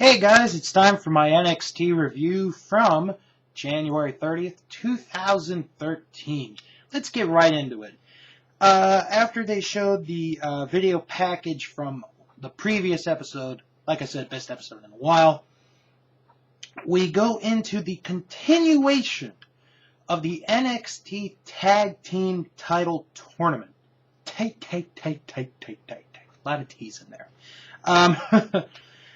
Hey guys, it's time for my NXT review from January 30th, 2013. Let's get right into it. After they showed the video package from the previous episode, like I said, best episode in a while, we go into the continuation of the NXT Tag Team Title Tournament. Take. A lot of T's in there.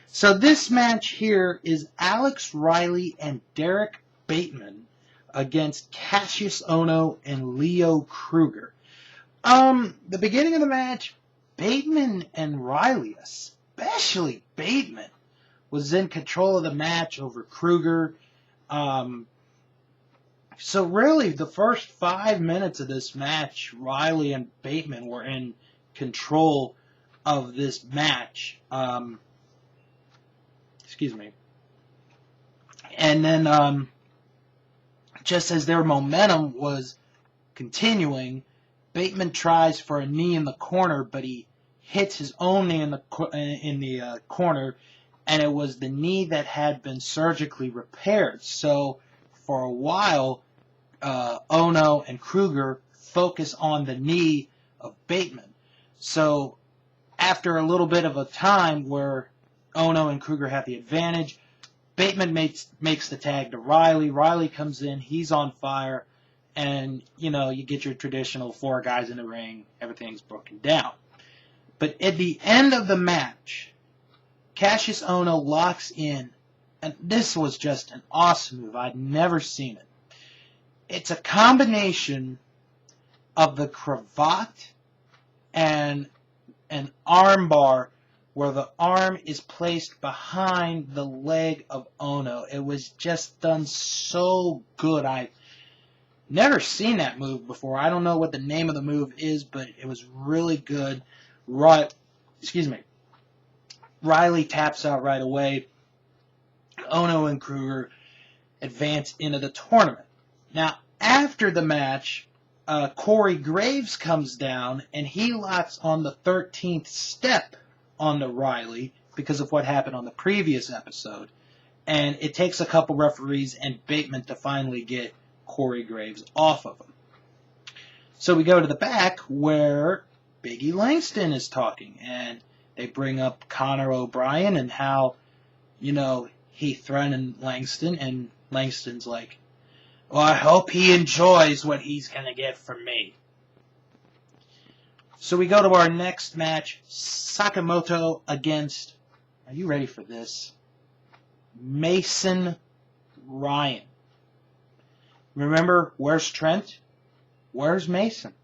So this match here is Alex Riley and Derek Bateman against Cassius Ohno and Leo Kruger. The beginning of the match, Bateman and Riley, especially Bateman, was in control of the match over Kruger. So really, the first 5 minutes of this match, Riley and Bateman were in control of this match. Excuse me. And then, just as their momentum was continuing, Bateman tries for a knee in the corner, but he hits his own knee in the corner, and it was the knee that had been surgically repaired. So for a while, Ohno and Kruger focus on the knee of Bateman. So after a little bit of a time where Ohno and Kruger have the advantage, Bateman makes the tag to Riley. Riley comes in, he's on fire, and, you get your traditional 4 guys in the ring, everything's broken down. But at the end of the match, Cassius Ohno locks in, and this was just an awesome move. I'd never seen it. It's a combination of the cravat and an armbar where the arm is placed behind the leg of Ohno. It was just done so good. I've never seen that move before. I don't know what the name of the move is, but it was really good. Riley taps out right away. Ohno and Kruger advance into the tournament. Now, after the match, Corey Graves comes down, and he locks on the 13th step onto Riley because of what happened on the previous episode. And it takes a couple referees and Bateman to finally get Corey Graves off of him. So we go to the back where Biggie Langston is talking, and they bring up Conor O'Brien and how, he threatened Langston, and Langston's like, well, I hope he enjoys what he's going to get from me. So we go to our next match, Sakamoto against, are you ready for this? Mason Ryan. Remember, where's Trent? Where's Mason?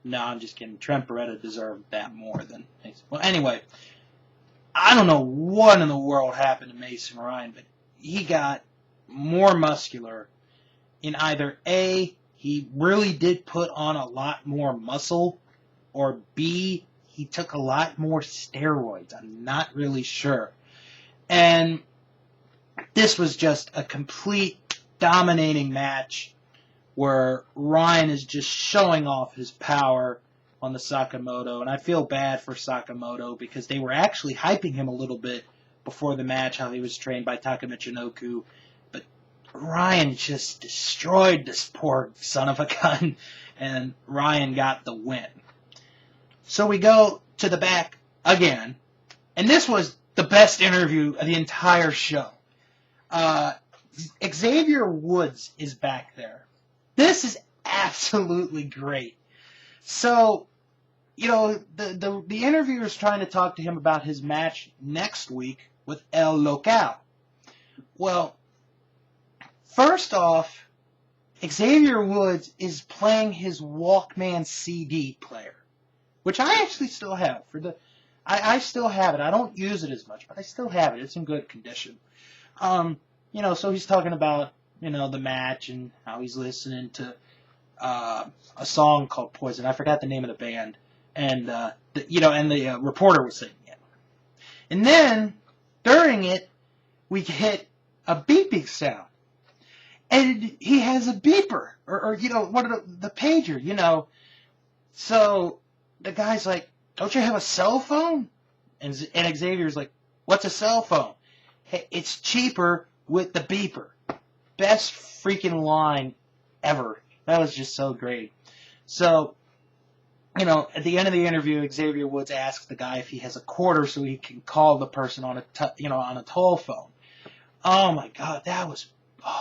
No, I'm just kidding. Trent Beretta deserved that more than Mason. Well, anyway, I don't know what in the world happened to Mason Ryan, but he got more muscular in either A, he really did put on a lot more muscle, or B, he took a lot more steroids. I'm not really sure. And this was just a complete dominating match where Ryan is just showing off his power on the Sakamoto. And I feel bad for Sakamoto because they were actually hyping him a little bit before the match, how he was trained by Taka Michinoku. But Ryan just destroyed this poor son of a gun, and Ryan got the win. So we go to the back again, and this was the best interview of the entire show. Xavier Woods is back there. This is absolutely great. So, the interviewer's trying to talk to him about his match next week with El Local. Well, first off, Xavier Woods is playing his Walkman CD player, which I actually still have. I still have it. I don't use it as much, but I still have it. It's in good condition. So he's talking about, the match and how he's listening to a song called Poison. I forgot the name of the band. And, the reporter was singing it. And then, during it, we get a beeping sound. And he has a beeper, or one of the pager, So the guy's like, don't you have a cell phone? And Xavier's like, What's a cell phone? Hey, it's cheaper with the beeper. Best freaking line ever. That was just so great. So, at the end of the interview, Xavier Woods asks the guy if he has a quarter so he can call the person on a telephone. Oh my God, that was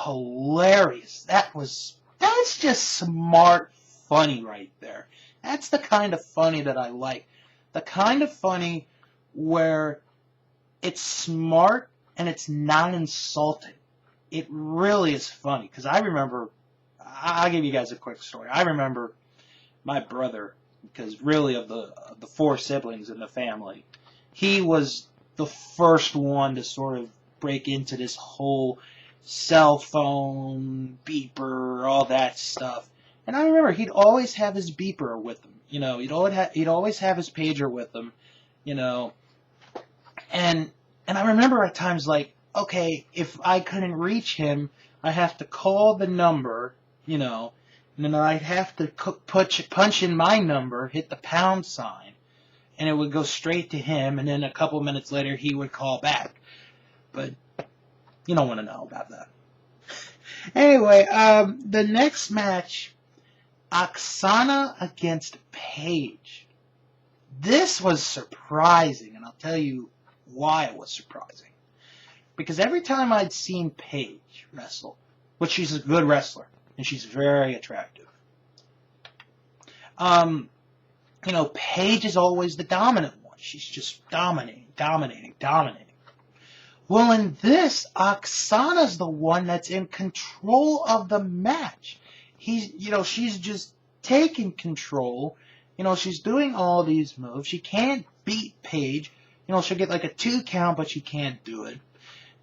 hilarious. That's just smart funny right there. That's the kind of funny that I like. The kind of funny where it's smart and it's not insulting. It really is funny, because I remember, I'll give you guys a quick story. I remember my brother, because really of the four siblings in the family, he was the first one to sort of break into this whole cell phone, beeper, all that stuff. And I remember he'd always have his beeper with him. He'd always have his pager with him, And I remember at times like, okay, if I couldn't reach him, I have to call the number, and then I'd have to punch in my number, hit the pound sign, and it would go straight to him, and then a couple minutes later he would call back. But you don't want to know about that. Anyway, the next match, Oksana against Paige. This was surprising, and I'll tell you why it was surprising. Because every time I'd seen Paige wrestle, which she's a good wrestler, and she's very attractive, Paige is always the dominant one. She's just dominating. Well, in this, Oksana's the one that's in control of the match. She's just taking control. She's doing all these moves. She can't beat Paige. She'll get like a 2 count, but she can't do it.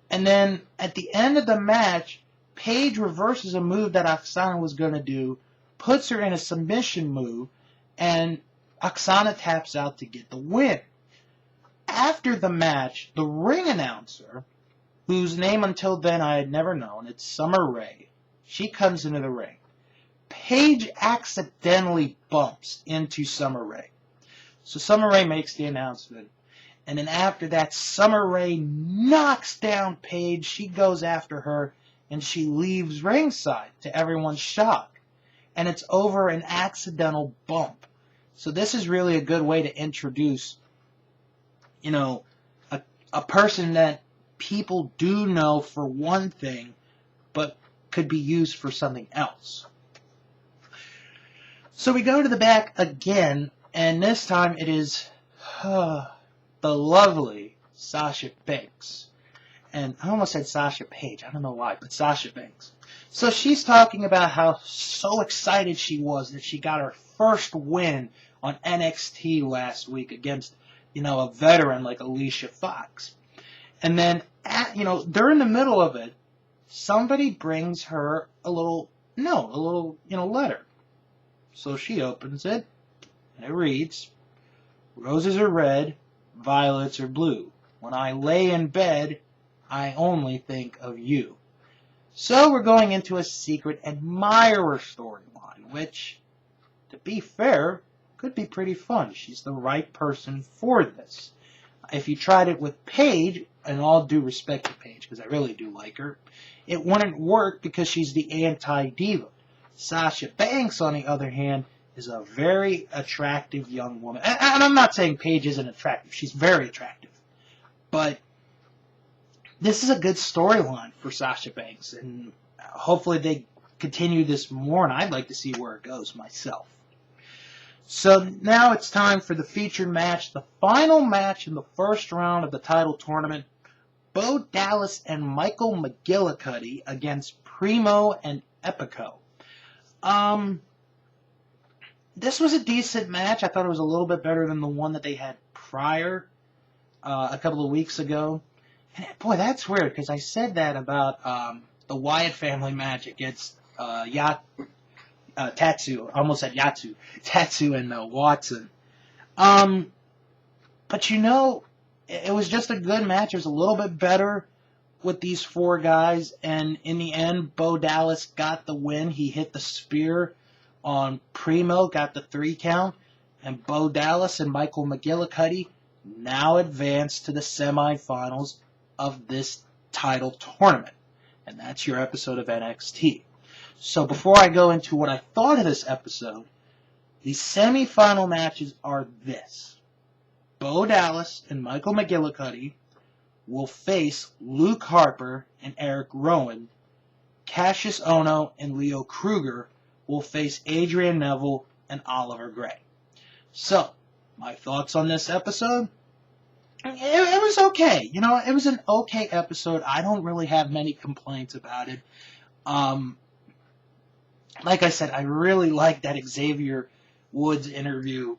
And then at the end of the match, Paige reverses a move that Oksana was going to do, puts her in a submission move, and Oksana taps out to get the win. After the match, the ring announcer, whose name until then I had never known, it's Summer Rae, she comes into the ring. Paige accidentally bumps into Summer Rae. So Summer Rae makes the announcement. And then after that, Summer Rae knocks down Paige. She goes after her, and she leaves ringside to everyone's shock. And it's over an accidental bump. So this is really a good way to introduce, a person that people do know for one thing, but could be used for something else. So we go to the back again, and this time it is the lovely Sasha Banks. And I almost said Sasha Paige. I don't know why, but Sasha Banks. So she's talking about how so excited she was that she got her first win on NXT last week against, a veteran like Alicia Fox. And then, during the middle of it, somebody brings her a little note, a little, letter. So she opens it, and it reads, "Roses are red, violets are blue. When I lay in bed, I only think of you." So we're going into a secret admirer storyline, which, to be fair, could be pretty fun. She's the right person for this. If you tried it with Paige, and all due respect to Paige, because I really do like her, it wouldn't work because she's the anti-diva. Sasha Banks, on the other hand, is a very attractive young woman. And I'm not saying Paige isn't attractive. She's very attractive. But this is a good storyline for Sasha Banks, and hopefully they continue this more, and I'd like to see where it goes myself. So now it's time for the featured match, the final match in the first round of the title tournament. Bo Dallas and Michael McGillicuddy against Primo and Epico. This was a decent match. I thought it was a little bit better than the one that they had prior, a couple of weeks ago. And boy, that's weird, because I said that about the Wyatt family match against Tatsu. I almost said Yatsu. Tatsu and Watson. But it was just a good match. It was a little bit better with these four guys, and in the end, Bo Dallas got the win. He hit the spear on Primo, got the 3 count, and Bo Dallas and Michael McGillicuddy now advance to the semifinals of this title tournament. And that's your episode of NXT. So before I go into what I thought of this episode, the semifinal matches are this. Bo Dallas and Michael McGillicuddy will face Luke Harper and Eric Rowan. Cassius Ohno and Leo Kruger will face Adrian Neville and Oliver Gray. So, my thoughts on this episode? It was okay. You know, it was an okay episode. I don't really have many complaints about it. Like I said, I really liked that Xavier Woods interview.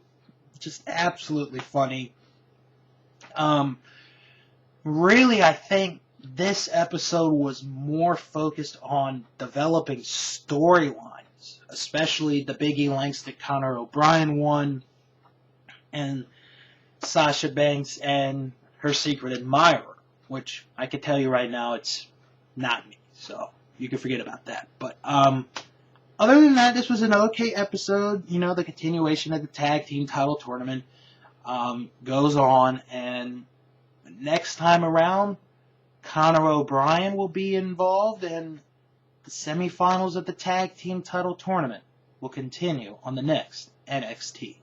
Just absolutely funny. Really, I think this episode was more focused on developing storylines, especially the Big E Langston Conor O'Brien one, and Sasha Banks and her secret admirer, which I can tell you right now, it's not me, so you can forget about that. But other than that, this was an okay episode. You know, the continuation of the tag team title tournament goes on, and next time around, Conor O'Brien will be involved, and the semifinals of the tag team title tournament will continue on the next NXT.